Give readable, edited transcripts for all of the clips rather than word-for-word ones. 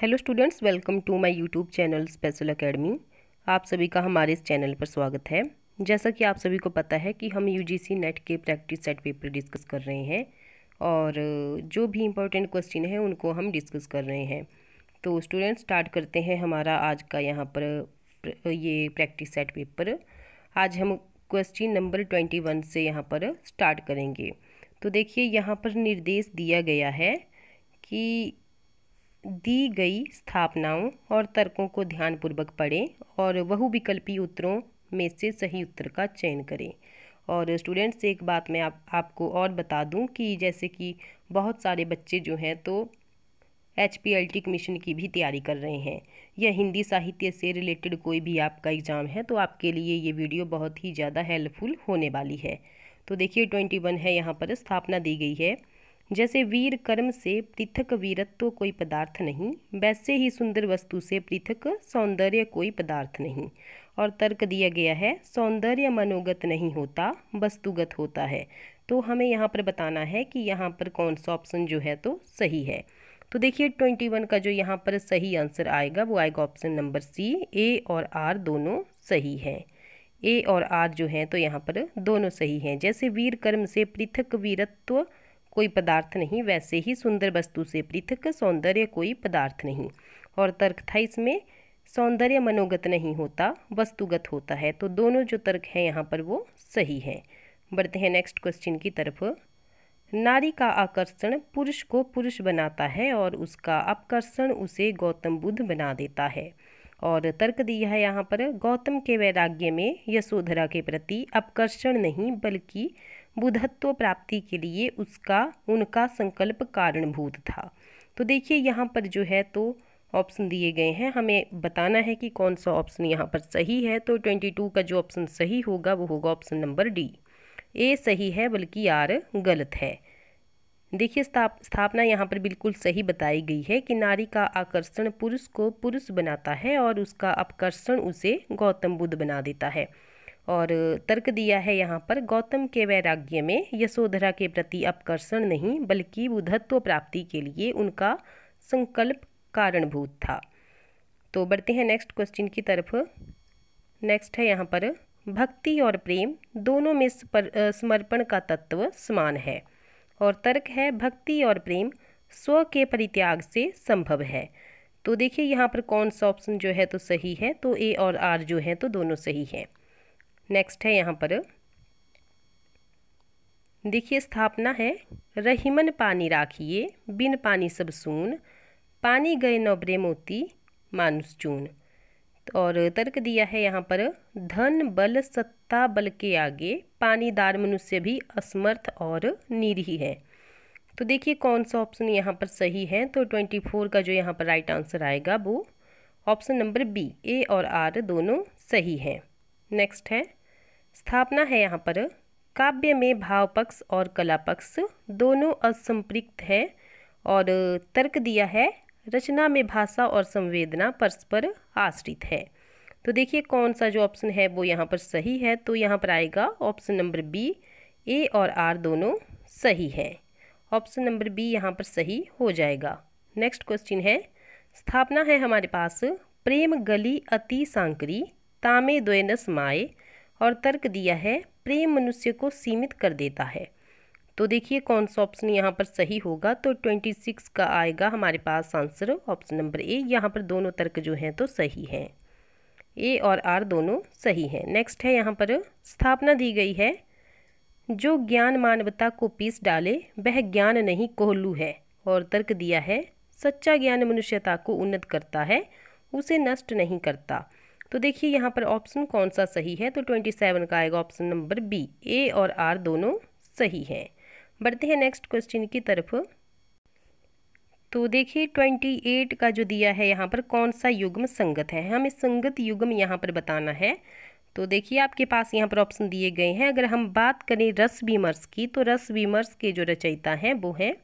Hello students, welcome to my YouTube channel special academy. आप सभी का हमारे इस चैनल पर स्वागत है। जैसा कि आप सभी को पता है कि हम यूजीसी नेट के प्रैक्टिस सेट पेपर डिस्कस कर रहे हैं और जो भी इम्पोर्टेंट क्वेश्चन है उनको हम डिस्कस कर रहे हैं। तो स्टूडेंट्स, स्टार्ट करते हैं हमारा आज का यहाँ पर ये प्रैक्टिस सेट पेपर। आज हम क्वेश्चन नंबर 21 से यहाँ पर स्टार्ट करेंगे। तो देखिए, यहाँ पर निर्देश दिया गया है कि दी गई स्थापनाओं और तर्कों को ध्यानपूर्वक पढ़ें और बहुविकल्पी उत्तरों में से सही उत्तर का चयन करें। और स्टूडेंट्स, एक बात मैं आपको और बता दूं कि जैसे कि बहुत सारे बच्चे जो हैं तो HPLT कमीशन की भी तैयारी कर रहे हैं या हिंदी साहित्य से रिलेटेड कोई भी आपका एग्ज़ाम है तो आपके लिए ये वीडियो बहुत ही ज़्यादा हेल्पफुल होने वाली है। तो देखिए 21 है, यहाँ पर स्थापना दी गई है। जैसे वीर कर्म से पृथक वीरत्व कोई पदार्थ नहीं, वैसे ही सुंदर वस्तु से पृथक सौंदर्य कोई पदार्थ नहीं। और तर्क दिया गया है, सौंदर्य मनोगत नहीं होता, वस्तुगत होता है। तो हमें यहाँ पर बताना है कि यहाँ पर कौन सा ऑप्शन जो है तो सही है। तो देखिए 21 का जो यहाँ पर सही आंसर आएगा वो आएगा ऑप्शन नंबर सी। ए और आर दोनों सही है। ए और आर जो है तो यहाँ पर दोनों सही हैं। जैसे वीर कर्म से पृथक वीरत्व कोई पदार्थ नहीं, वैसे ही सुंदर वस्तु से पृथक सौंदर्य कोई पदार्थ नहीं। और तर्क था इसमें, सौंदर्य मनोगत नहीं होता, वस्तुगत होता है। तो दोनों जो तर्क हैं यहाँ पर वो सही है। बढ़ते हैं नेक्स्ट क्वेश्चन की तरफ। नारी का आकर्षण पुरुष को पुरुष बनाता है और उसका अपकर्षण उसे गौतम बुद्ध बना देता है। और तर्क दिया है यहाँ पर, गौतम के वैराग्य में यशोधरा के प्रति अपकर्षण नहीं बल्कि बुद्धत्व प्राप्ति के लिए उनका संकल्प कारणभूत था। तो देखिए यहाँ पर जो है तो ऑप्शन दिए गए हैं, हमें बताना है कि कौन सा ऑप्शन यहाँ पर सही है। तो 22 का जो ऑप्शन सही होगा वो होगा ऑप्शन नंबर डी। ए सही है बल्कि आर गलत है। देखिए स्थापना यहाँ पर बिल्कुल सही बताई गई है कि नारी का आकर्षण पुरुष को पुरुष बनाता है और उसका अपकर्षण उसे गौतम बुद्ध बना देता है। और तर्क दिया है यहाँ पर, गौतम के वैराग्य में यशोधरा के प्रति अपकर्षण नहीं बल्कि बुद्धत्व प्राप्ति के लिए उनका संकल्प कारणभूत था। तो बढ़ते हैं नेक्स्ट क्वेश्चन की तरफ। नेक्स्ट है यहाँ पर, भक्ति और प्रेम दोनों में समर्पण का तत्व समान है। और तर्क है, भक्ति और प्रेम स्व के परित्याग से संभव है। तो देखिए यहाँ पर कौन सा ऑप्शन जो है तो सही है। तो ए और आर जो है तो दोनों सही है। नेक्स्ट है यहाँ पर, देखिए स्थापना है, रहीमन पानी राखिए बिन पानी सब सून, पानी गए नौबरे मोती मानुष चून। और तर्क दिया है यहाँ पर, धन बल सत्ता बल के आगे पानीदार मनुष्य भी असमर्थ और निरीह है। तो देखिए कौन सा ऑप्शन यहाँ पर सही है। तो 24 का जो यहाँ पर राइट आंसर आएगा वो ऑप्शन नंबर बी। ए और आर दोनों सही है। नेक्स्ट है, स्थापना है यहाँ पर, काव्य में भाव पक्ष और कला पक्ष दोनों असंपृक्त है। और तर्क दिया है, रचना में भाषा और संवेदना परस्पर आश्रित है। तो देखिए कौन सा जो ऑप्शन है वो यहाँ पर सही है। तो यहाँ पर आएगा ऑप्शन नंबर बी। ए और आर दोनों सही है। ऑप्शन नंबर बी यहाँ पर सही हो जाएगा। नेक्स्ट क्वेश्चन है, स्थापना है हमारे पास, प्रेम गली अति सांकरी तामे द्वैनस माए। और तर्क दिया है, प्रेम मनुष्य को सीमित कर देता है। तो देखिए कौन सा ऑप्शन यहाँ पर सही होगा। तो 26 का आएगा हमारे पास आंसर ऑप्शन नंबर ए। यहाँ पर दोनों तर्क जो हैं तो सही हैं। ए और आर दोनों सही हैं। नेक्स्ट है यहाँ पर, स्थापना दी गई है, जो ज्ञान मानवता को पीस डाले वह ज्ञान नहीं कोहलू है। और तर्क दिया है, सच्चा ज्ञान मनुष्यता को उन्नत करता है, उसे नष्ट नहीं करता। तो देखिए यहाँ पर ऑप्शन कौन सा सही है। तो 27 का आएगा ऑप्शन नंबर बी। ए और आर दोनों सही हैं। बढ़ते हैं नेक्स्ट क्वेश्चन की तरफ। तो देखिए 28 का जो दिया है यहाँ पर, कौन सा युग्म संगत है, हमें संगत युग्म यहाँ पर बताना है। तो देखिए आपके पास यहाँ पर ऑप्शन दिए गए हैं। अगर हम बात करें रस विमर्श की, तो रस विमर्श के जो रचयिता हैं वो है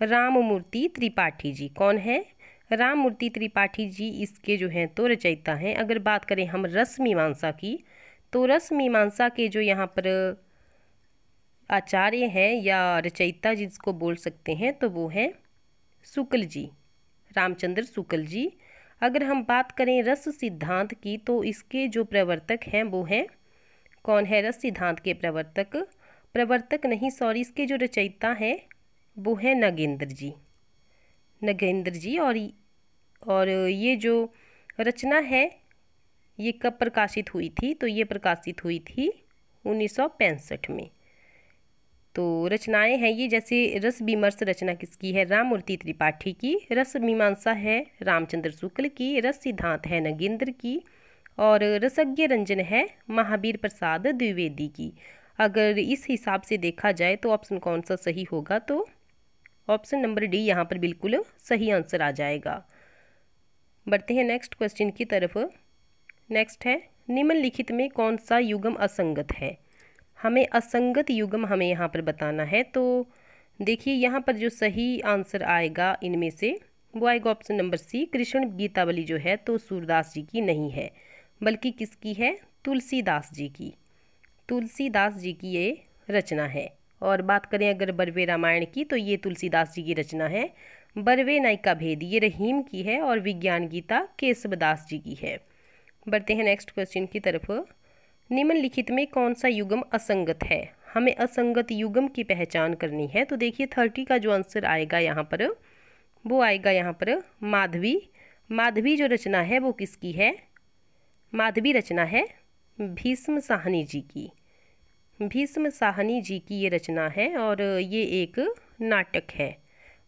राममूर्ति त्रिपाठी जी। कौन है? राममूर्ति त्रिपाठी जी इसके जो हैं तो रचयिता हैं। अगर बात करें हम रस मीमांसा की, तो रस मीमांसा के जो यहाँ पर आचार्य हैं या रचयिता जिसको बोल सकते हैं तो वो हैं शुक्ल जी। रामचंद्र शुक्ल जी। अगर हम बात करें रस सिद्धांत की तो इसके जो प्रवर्तक हैं वो हैं, कौन है रस सिद्धांत के प्रवर्तक, प्रवर्तक नहीं सॉरी, इसके जो रचयिता हैं वो हैं नगेंद्र जी, नगेंद्र जी। और ये जो रचना है ये कब प्रकाशित हुई थी, तो ये प्रकाशित हुई थी 1965 में। तो रचनाएं हैं ये, जैसे रस विमर्श रचना किसकी है, राममूर्ति त्रिपाठी की, रस मीमांसा है रामचंद्र शुक्ल की, रस सिद्धांत है नगेंद्र की, और रसज्ञ रंजन है महावीर प्रसाद द्विवेदी की। अगर इस हिसाब से देखा जाए तो ऑप्शन कौन सा सही होगा, तो ऑप्शन नंबर डी यहाँ पर बिल्कुल सही आंसर आ जाएगा। बढ़ते हैं नेक्स्ट क्वेश्चन की तरफ। नेक्स्ट है, निम्नलिखित में कौन सा युग्म असंगत है। हमें असंगत युग्म हमें यहाँ पर बताना है। तो देखिए यहाँ पर जो सही आंसर आएगा इनमें से वो आएगा option number C, Krishna Gitavali जो है तो सूरदास जी की नहीं है, बल्कि किसकी है, तुलसीदास जी की, तुलसीदास जी की ये रचना है। और बात करें अगर बरवे रामायण की तो ये तुलसीदास जी की रचना है। बरवे नायिका भेद ये रहीम की है, और विज्ञान गीता केशवदास जी की है। बढ़ते हैं नेक्स्ट क्वेश्चन की तरफ। निम्नलिखित में कौन सा युग्म असंगत है। हमें असंगत युग्म की पहचान करनी है। तो देखिए 30 का जो आंसर आएगा यहाँ पर वो आएगा यहाँ पर माधवी। माधवी जो रचना है वो किसकी है, माधवी रचना है भीष्म साहनी जी की, भीष्म साहनी जी की ये रचना है, और ये एक नाटक है।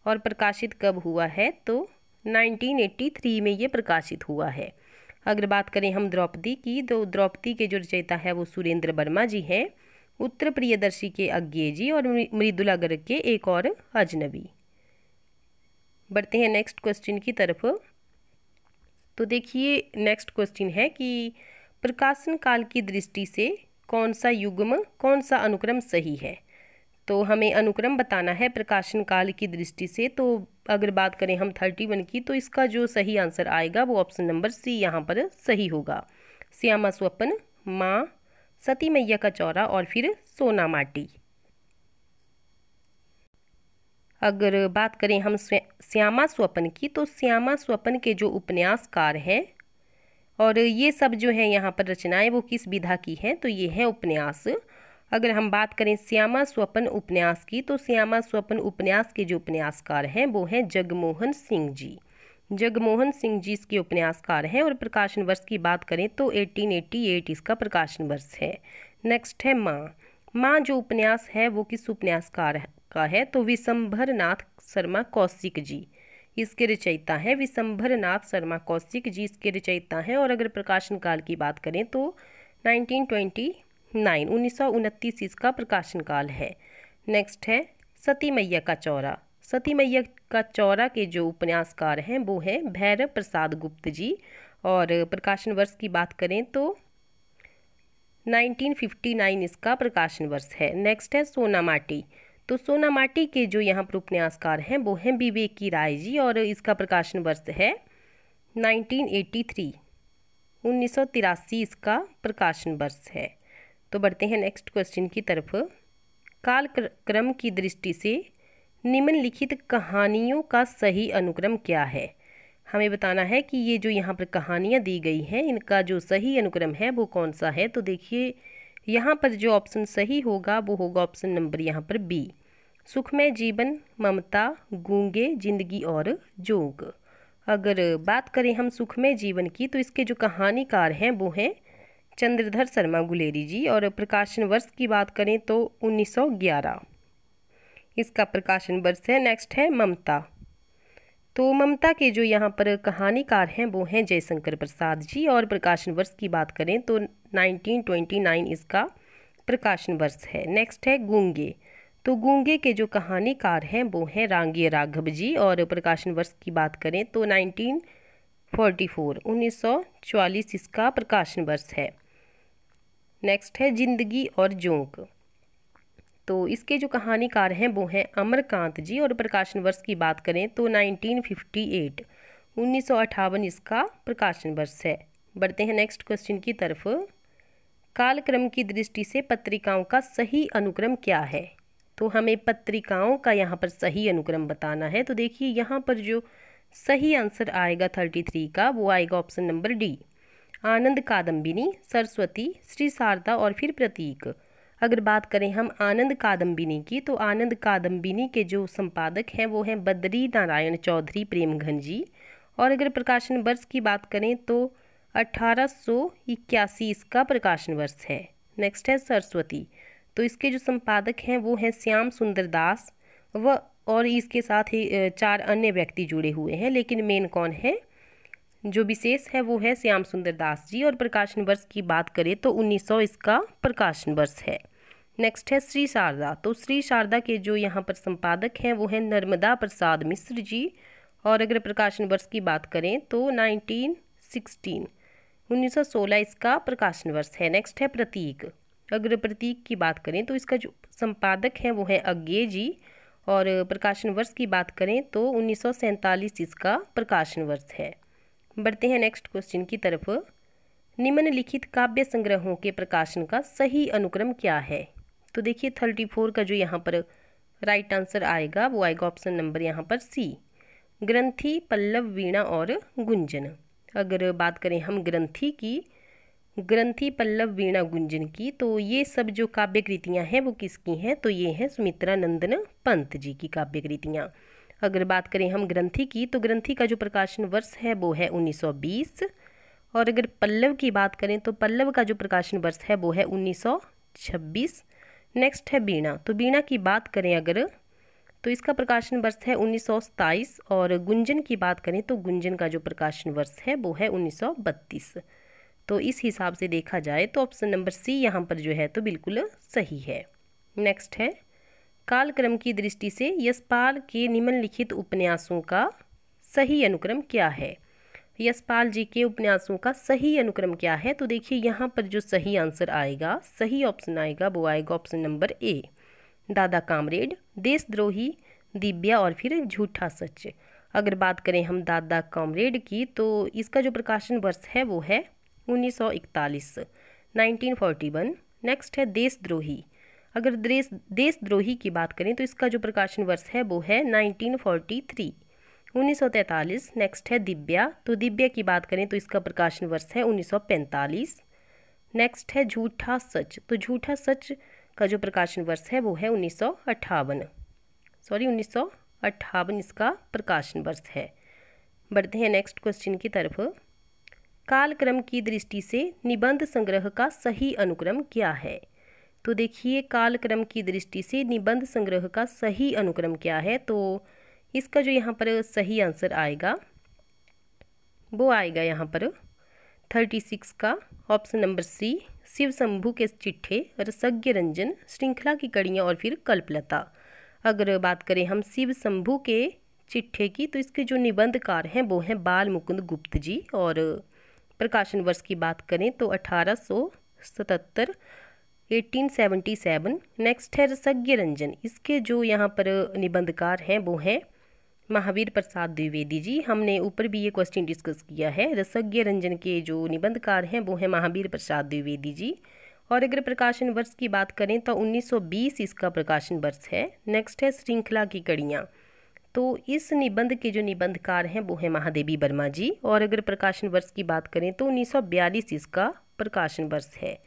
और प्रकाशित कब हुआ है, तो 1983 में ये प्रकाशित हुआ है। अगर बात करें हम द्रौपदी की, तो द्रौपदी के जो रचयिता है वो सुरेंद्र वर्मा जी हैं, उत्तर प्रियदर्शी के अज्ञे जी, और मृदुला गर्ग के एक और अजनबी। बढ़ते हैं नेक्स्ट क्वेश्चन की तरफ। तो देखिए नेक्स्ट क्वेश्चन है कि प्रकाशन काल की दृष्टि से कौन सा युग्म, कौन सा अनुक्रम सही है। तो हमें अनुक्रम बताना है प्रकाशन काल की दृष्टि से। तो अगर बात करें हम 31 की, तो इसका जो सही आंसर आएगा वो ऑप्शन नंबर सी यहाँ पर सही होगा, श्यामा स्वप्न, माँ, सती मैया का चौरा, और फिर सोना माटी। अगर बात करें हम श्यामा स्वप्न की, तो श्यामा स्वप्न के जो उपन्यासकार हैं, और ये सब जो है यहाँ पर रचनाएं वो किस विधा की हैं, तो ये है उपन्यास। अगर हम बात करें श्यामा स्वप्न उपन्यास की, तो श्यामा स्वप्न उपन्यास के जो उपन्यासकार हैं वो हैं जगमोहन सिंह जी, जगमोहन सिंह जी इसके उपन्यासकार हैं। और प्रकाशन वर्ष की बात करें तो 1888 इसका प्रकाशन वर्ष है। नेक्स्ट है माँ। माँ जो उपन्यास है वो किस उपन्यासकार का है, तो विशंभर नाथ शर्मा कौशिक जी इसके रचयिता हैं, विशंभर नाथ शर्मा कौशिक जी इसके रचयिता हैं। और अगर प्रकाशन काल की बात करें तो 1929 इसका प्रकाशन काल है। नेक्स्ट है सती मैया का चौरा। सती मैया का चौरा के जो उपन्यासकार हैं वो हैं भैरव प्रसाद गुप्त जी, और प्रकाशन वर्ष की बात करें तो 1959 इसका प्रकाशन वर्ष है। नेक्स्ट है सोना माटी। तो सोना माटी के जो यहाँ पर उपन्यासकार हैं वो हैं विवेकी राय जी, और इसका प्रकाशन वर्ष है 1983, 1983 इसका प्रकाशन वर्ष है। तो बढ़ते हैं नेक्स्ट क्वेश्चन की तरफ। काल क्रम की दृष्टि से निम्नलिखित कहानियों का सही अनुक्रम क्या है। हमें बताना है कि ये जो यहाँ पर कहानियाँ दी गई हैं इनका जो सही अनुक्रम है वो कौन सा है। तो देखिए यहाँ पर जो ऑप्शन सही होगा वो होगा ऑप्शन नंबर यहाँ पर बी, सुखमय जीवन, ममता, गूंगे, जिंदगी और जोग। अगर बात करें हम सुखमय जीवन की, तो इसके जो कहानीकार हैं वो हैं चंद्रधर शर्मा गुलेरी जी, और प्रकाशन वर्ष की बात करें तो 1911 इसका प्रकाशन वर्ष है। नेक्स्ट है ममता। तो ममता के जो यहाँ पर कहानीकार हैं वो हैं जयशंकर प्रसाद जी, और प्रकाशन वर्ष की बात करें तो 1929 इसका प्रकाशन वर्ष है। नेक्स्ट है गूंगे। तो गूंगे के जो कहानीकार हैं वो हैं रांगिया राघव जी, और प्रकाशन वर्ष की बात करें तो 1944 इसका प्रकाशन वर्ष है। नेक्स्ट है जिंदगी और जोंक। तो इसके जो कहानीकार हैं वो हैं अमरकांत जी, और प्रकाशन वर्ष की बात करें तो 1958, 1958 इसका प्रकाशन वर्ष है। बढ़ते हैं नेक्स्ट क्वेश्चन की तरफ। कालक्रम की दृष्टि से पत्रिकाओं का सही अनुक्रम क्या है। तो हमें पत्रिकाओं का यहाँ पर सही अनुक्रम बताना है। तो देखिए यहाँ पर जो सही आंसर आएगा 33 का, वो आएगा ऑप्शन नंबर डी। आनंद कादम्बिनी, सरस्वती, श्री शारदा और फिर प्रतीक। अगर बात करें हम आनंद कादम्बिनी की, तो आनंद कादम्बिनी के जो संपादक हैं वो हैं बद्री नारायण चौधरी प्रेमघन जी। और अगर प्रकाशन वर्ष की बात करें तो 1881 इसका प्रकाशन वर्ष है। नेक्स्ट है सरस्वती, तो इसके जो संपादक हैं वो हैं श्याम सुंदर दास और इसके साथ ही 4 अन्य व्यक्ति जुड़े हुए हैं, लेकिन मेन कौन है, जो विशेष है वो है श्याम सुंदर दास जी। और प्रकाशन वर्ष की बात करें तो 1900 इसका प्रकाशन वर्ष है। नेक्स्ट है श्री शारदा, तो श्री शारदा के जो यहाँ पर संपादक हैं वो हैं नर्मदा प्रसाद मिश्र जी। और अगर प्रकाशन वर्ष की बात करें तो 1916 इसका प्रकाशन वर्ष है। नेक्स्ट है प्रतीक, अगर प्रतीक की बात करें तो इसका जो संपादक है वो है अज्ञे जी। और प्रकाशन वर्ष की बात करें तो 1947 इसका प्रकाशन वर्ष है। बढ़ते हैं नेक्स्ट क्वेश्चन की तरफ। निम्नलिखित काव्य संग्रहों के प्रकाशन का सही अनुक्रम क्या है? तो देखिए 34 का जो यहाँ पर राइट आंसर आएगा वो आएगा ऑप्शन नंबर यहाँ पर सी, ग्रंथि, पल्लव, वीणा और गुंजन। अगर बात करें हम ग्रंथि की, ग्रंथि, पल्लव, वीणा, गुंजन की, तो ये सब जो काव्य कृतियाँ हैं वो किसकी हैं? तो ये हैं सुमित्रा नंदन पंत जी की काव्य कृतियाँ। अगर बात करें हम ग्रंथि की, तो ग्रंथि का जो प्रकाशन वर्ष है वो है 1920। और अगर पल्लव की बात करें तो पल्लव का जो प्रकाशन वर्ष है वो है 1926। नेक्स्ट है वीणा, तो वीणा की बात करें अगर तो इसका प्रकाशन वर्ष है 1927। और गुंजन की बात करें तो गुंजन का जो प्रकाशन वर्ष है वो है 1932। तो इस हिसाब से देखा जाए तो ऑप्शन नंबर सी यहाँ पर जो है तो बिल्कुल सही है। नेक्स्ट है कालक्रम की दृष्टि से यशपाल के निम्नलिखित उपन्यासों का सही अनुक्रम क्या है? यशपाल जी के उपन्यासों का सही अनुक्रम क्या है? तो देखिए यहाँ पर जो सही आंसर आएगा, सही ऑप्शन आएगा वो आएगा ऑप्शन नंबर ए, दादा कामरेड, देशद्रोही, दिव्या और फिर झूठा सच। अगर बात करें हम दादा कामरेड की, तो इसका जो प्रकाशन वर्ष है वो है 1941, 1941। नेक्स्ट है देशद्रोही, अगर देशद्रोही की बात करें तो इसका जो प्रकाशन वर्ष है वो है 1943, 1943। नेक्स्ट है दिव्या, तो दिव्या की बात करें तो इसका प्रकाशन वर्ष है 1945। नेक्स्ट है झूठा सच, तो झूठा सच का जो प्रकाशन वर्ष है वो है 1958 इसका प्रकाशन वर्ष है। बढ़ते हैं नेक्स्ट क्वेश्चन की तरफ। कालक्रम की दृष्टि से निबंध संग्रह का सही अनुक्रम क्या है? तो देखिए कालक्रम की दृष्टि से निबंध संग्रह का सही अनुक्रम क्या है? तो इसका जो यहाँ पर सही आंसर आएगा वो आएगा यहाँ पर 36 का option number C, Shiv Shambhu के चिट्ठे, रसज्ञ रंजन, श्रृंखला की कड़ियाँ और फिर कल्पलता। अगर बात करें हम शिव शंभू के चिट्ठे की, तो इसके जो निबंधकार हैं वो हैं बाल मुकुंद गुप्त जी। और प्रकाशन वर्ष की बात करें तो 1877, 1877। नेक्स्ट है रसज्ञ रंजन, इसके जो यहाँ पर निबंधकार हैं वो हैं महावीर प्रसाद द्विवेदी जी। हमने ऊपर भी ये क्वेश्चन डिस्कस किया है। रसज्ञ रंजन के जो निबंधकार हैं वो हैं महावीर प्रसाद द्विवेदी जी। और अगर प्रकाशन वर्ष की बात करें तो 1920 इसका प्रकाशन वर्ष है। नेक्स्ट है श्रृंखला की कड़ियाँ, तो इस निबंध के जो निबंधकार हैं वो हैं महादेवी वर्मा जी। और अगर प्रकाशन वर्ष की बात करें तो 1942 इसका प्रकाशन वर्ष है।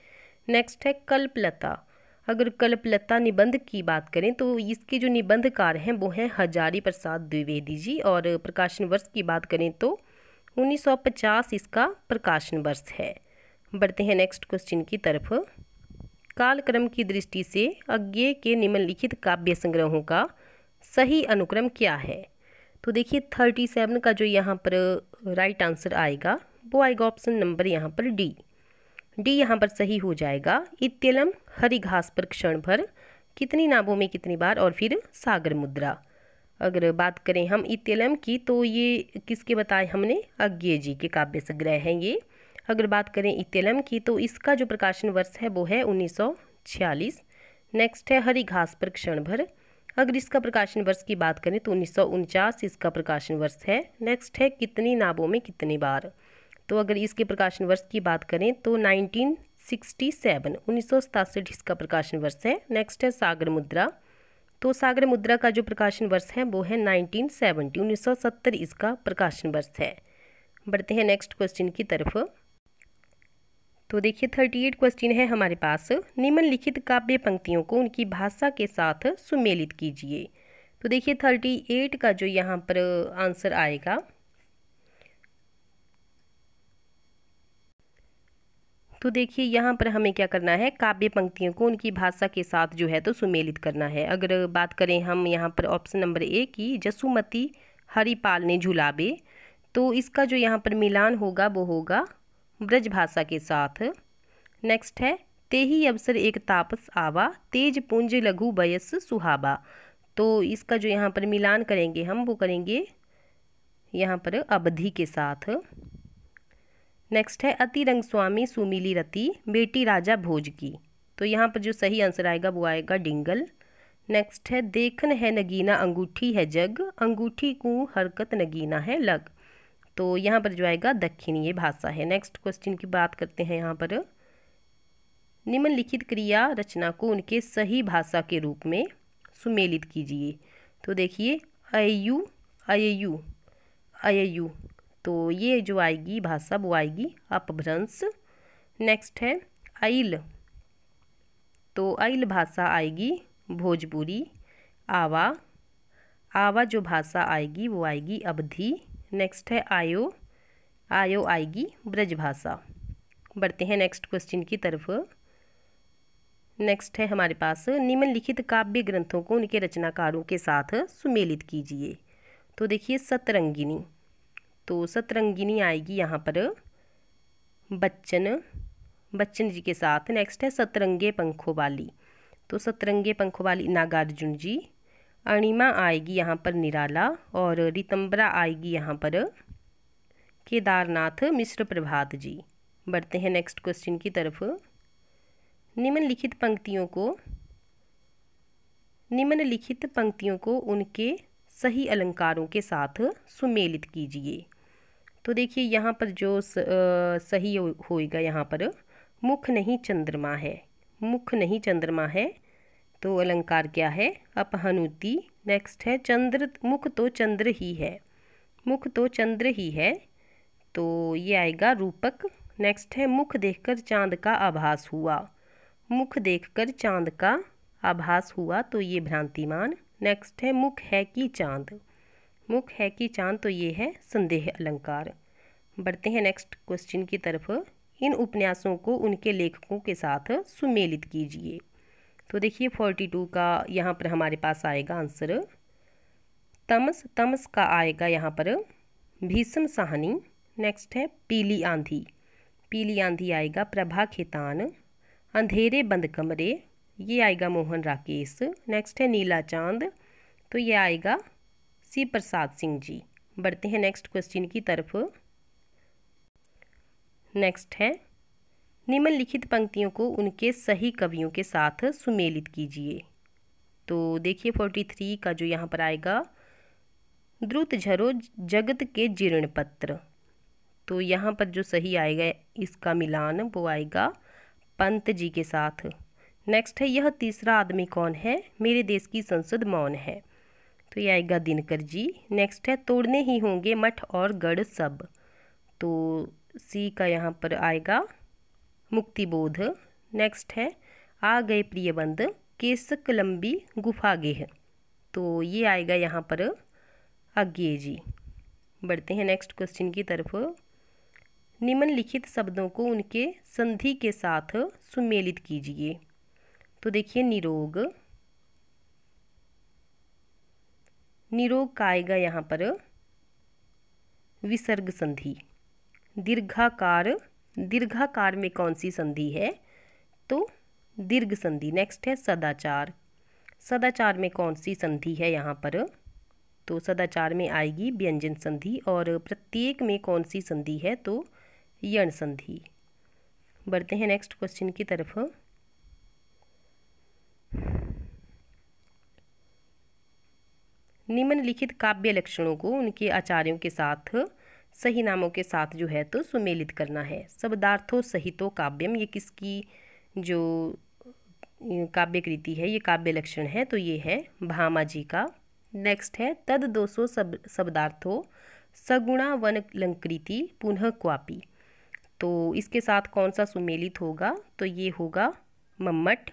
नेक्स्ट है कल्पलता, अगर कल्पलता निबंध की बात करें तो इसके जो निबंधकार हैं वो हैं हजारी प्रसाद द्विवेदी जी। और प्रकाशन वर्ष की बात करें तो 1950 इसका प्रकाशन वर्ष है। बढ़ते हैं नेक्स्ट क्वेश्चन की तरफ। कालक्रम की दृष्टि से अज्ञे के निम्नलिखित काव्य संग्रहों का सही अनुक्रम क्या है? तो देखिए 37 का जो यहाँ पर राइट आंसर आएगा वो आएगा ऑप्शन नंबर यहाँ पर डी, यहाँ पर सही हो जाएगा। इत्यलम, हरी घास पर क्षण भर, कितनी नावों में कितनी बार और फिर सागर मुद्रा। अगर बात करें हम इत्यलम की तो ये किसके बताए हमने? अज्ञे जी के काव्य संग्रह हैं ये। अगर बात करें इत्यलम की तो इसका जो प्रकाशन वर्ष है वो है 1946। नेक्स्ट है हरी घास पर क्षण भर, अगर इसका प्रकाशन वर्ष की बात करें तो 1949 इसका प्रकाशन वर्ष है। नेक्स्ट है कितनी नावों में कितनी बार, तो अगर इसके प्रकाशन वर्ष की बात करें तो 1967 इसका प्रकाशन वर्ष है। नेक्स्ट है सागर मुद्रा, तो सागर मुद्रा का जो प्रकाशन वर्ष है वो है 1970 इसका प्रकाशन वर्ष है। बढ़ते हैं नेक्स्ट क्वेश्चन की तरफ। तो देखिए 38 क्वेश्चन है हमारे पास। निम्नलिखित काव्य पंक्तियों को उनकी भाषा के साथ सुमेलित कीजिए। तो देखिए 38 का जो यहाँ पर आंसर आएगा, तो देखिए यहाँ पर हमें क्या करना है, काव्य पंक्तियों को उनकी भाषा के साथ जो है तो सुमेलित करना है। अगर बात करें हम यहाँ पर ऑप्शन नंबर ए की, जसुमती हरिपाल ने झुलाबे, तो इसका जो यहाँ पर मिलान होगा वो होगा ब्रज भाषा के साथ। नेक्स्ट है, तेही अवसर एक तापस आवा, तेज पुंज लघु बयस सुहाबा, तो इसका जो यहाँ पर मिलान करेंगे हम वो करेंगे यहाँ पर अवधि के साथ। नेक्स्ट है, अति रंग स्वामी सुमिली रति, बेटी राजा भोज की, तो यहाँ पर जो सही आंसर आएगा वो आएगा डिंगल। नेक्स्ट है, देखन है नगीना अंगूठी है जग, अंगूठी को हरकत नगीना है लग, तो यहाँ पर जो आएगा दक्षिणी ये भाषा है। नेक्स्ट क्वेश्चन की बात करते हैं यहाँ पर, निम्नलिखित क्रिया रचना को उनके सही भाषा के रूप में सुमेलित कीजिए। तो देखिए अयु अययु अययु, तो ये जो आएगी भाषा वो आएगी अपभ्रंश। नेक्स्ट है आइल, तो आइल भाषा आएगी भोजपुरी। आवा, आवा जो भाषा आएगी वो आएगी अवधी। नेक्स्ट है आयो, आयो आएगी ब्रज भाषा। बढ़ते हैं नेक्स्ट क्वेश्चन की तरफ। नेक्स्ट है हमारे पास, निम्नलिखित काव्य ग्रंथों को उनके रचनाकारों के साथ सुमेलित कीजिए। तो देखिए सतरंगिनी, तो सतरंगिनी आएगी यहाँ पर बच्चन जी के साथ। नेक्स्ट है सतरंगे पंखों वाली, तो सतरंगे पंखों वाली नागार्जुन जी। अणिमा आएगी यहाँ पर निराला, और रितंबरा आएगी यहाँ पर केदारनाथ मिश्र प्रभात जी। बढ़ते हैं नेक्स्ट क्वेश्चन की तरफ। निम्नलिखित पंक्तियों को उनके सही अलंकारों के साथ सुमेलित कीजिए। तो देखिए यहाँ पर जो सही होएगा, यहाँ पर मुख नहीं चंद्रमा है, मुख नहीं चंद्रमा है, तो अलंकार क्या है, अपहनुति। नेक्स्ट है चंद्र, मुख तो चंद्र ही है, मुख तो चंद्र ही है, तो ये आएगा रूपक। नेक्स्ट है मुख देखकर चांद का आभास हुआ, मुख देखकर चांद का आभास हुआ, तो ये भ्रांतिमान। नेक्स्ट है मुख है कि चांद, मुख है कि चांद, तो ये है संदेह अलंकार। बढ़ते हैं नेक्स्ट क्वेश्चन की तरफ। इन उपन्यासों को उनके लेखकों के साथ सुमेलित कीजिए। तो देखिए 42 का यहाँ पर हमारे पास आएगा आंसर तमस, तमस का आएगा यहाँ पर भीषम साहनी। नेक्स्ट है पीली आंधी, पीली आंधी आएगा प्रभा खेतान। अंधेरे बंद कमरे, ये आएगा मोहन राकेश। नेक्स्ट है नीला चांद, तो ये आएगा सी प्रसाद सिंह जी। बढ़ते हैं नेक्स्ट क्वेश्चन की तरफ। नेक्स्ट है, निम्नलिखित पंक्तियों को उनके सही कवियों के साथ सुमेलित कीजिए। तो देखिए 43 का जो यहाँ पर आएगा, द्रुत झरो जगत के जीर्ण पत्र, तो यहाँ पर जो सही आएगा इसका मिलान वो आएगा पंत जी के साथ। नेक्स्ट है, यह तीसरा आदमी कौन है, मेरे देश की संसद मौन है, तो ये आएगा दिनकर जी। नेक्स्ट है, तोड़ने ही होंगे मठ और गढ़ सब, तो सी का यहाँ पर आएगा मुक्तिबोध। नेक्स्ट है, आ गए प्रियबंद केसक लंबी गुफा गेह, तो ये आएगा यहाँ पर अज्ञे जी। बढ़ते हैं नेक्स्ट क्वेश्चन की तरफ। निम्नलिखित शब्दों को उनके संधि के साथ सुमेलित कीजिए। तो देखिए निरोग, निरोग का आएगा यहाँ पर विसर्ग संधि। दीर्घाकार, दीर्घाकार में कौन सी संधि है, तो दीर्घ संधि। नेक्स्ट है सदाचार, सदाचार में कौन सी संधि है यहाँ पर, तो सदाचार में आएगी व्यंजन संधि। और प्रत्येक में कौन सी संधि है, तो यण संधि। बढ़ते हैं नेक्स्ट क्वेश्चन की तरफ। निम्नलिखित काव्य लक्षणों को उनके आचार्यों के साथ सही नामों के साथ जो है तो सुमेलित करना है। शब्दार्थो सहितो काव्यम, ये किसकी जो काव्य कृति है, ये काव्य लक्षण है, तो ये है भामा जी का। नेक्स्ट है तद 200 शब्दार्थो सगुणा वन अलंकृति पुनः क्वापी। तो इसके साथ कौन सा सुमेलित होगा, तो ये होगा मम्मट।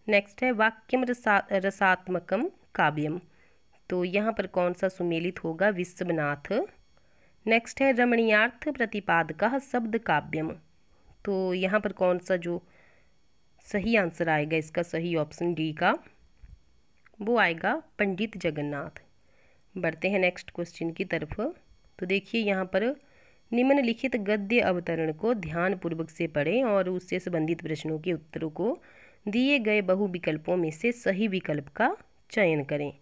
नेक्स्ट है वाक्यम रसात्मकम काव्यम। तो यहाँ पर कौन सा सुमेलित होगा, विश्वनाथ। नेक्स्ट है रमणीयार्थ प्रतिपादकः शब्द काव्यम। तो यहाँ पर कौन सा जो सही आंसर आएगा, इसका सही ऑप्शन डी का, वो आएगा पंडित जगन्नाथ। बढ़ते हैं नेक्स्ट क्वेश्चन की तरफ। तो देखिए यहाँ पर निम्नलिखित गद्य अवतरण को ध्यानपूर्वक से पढ़ें और उससे संबंधित प्रश्नों के उत्तरों को दिए गए बहु विकल्पों में से सही विकल्प का चयन करें।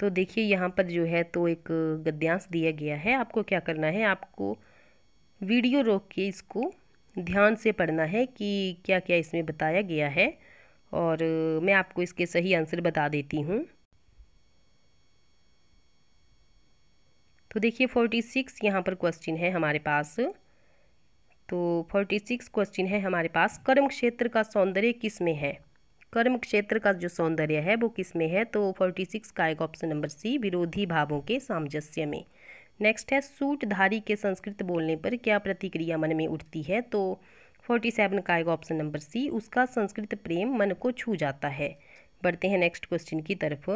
तो देखिए यहाँ पर जो है तो एक गद्यांश दिया गया है। आपको क्या करना है, आपको वीडियो रोक के इसको ध्यान से पढ़ना है कि क्या क्या इसमें बताया गया है, और मैं आपको इसके सही आंसर बता देती हूँ। तो देखिए 46 यहाँ पर क्वेश्चन है हमारे पास। तो 46 क्वेश्चन है हमारे पास, कर्म क्षेत्र का सौंदर्य किस में है। कर्म क्षेत्र का जो सौंदर्य है वो किस में है, तो 46 का एक ऑप्शन नंबर सी, विरोधी भावों के सामंजस्य में। नेक्स्ट है सूटधारी के संस्कृत बोलने पर क्या प्रतिक्रिया मन में उठती है, तो 47 का एक ऑप्शन नंबर सी, उसका संस्कृत प्रेम मन को छू जाता है। बढ़ते हैं नेक्स्ट क्वेश्चन की तरफ।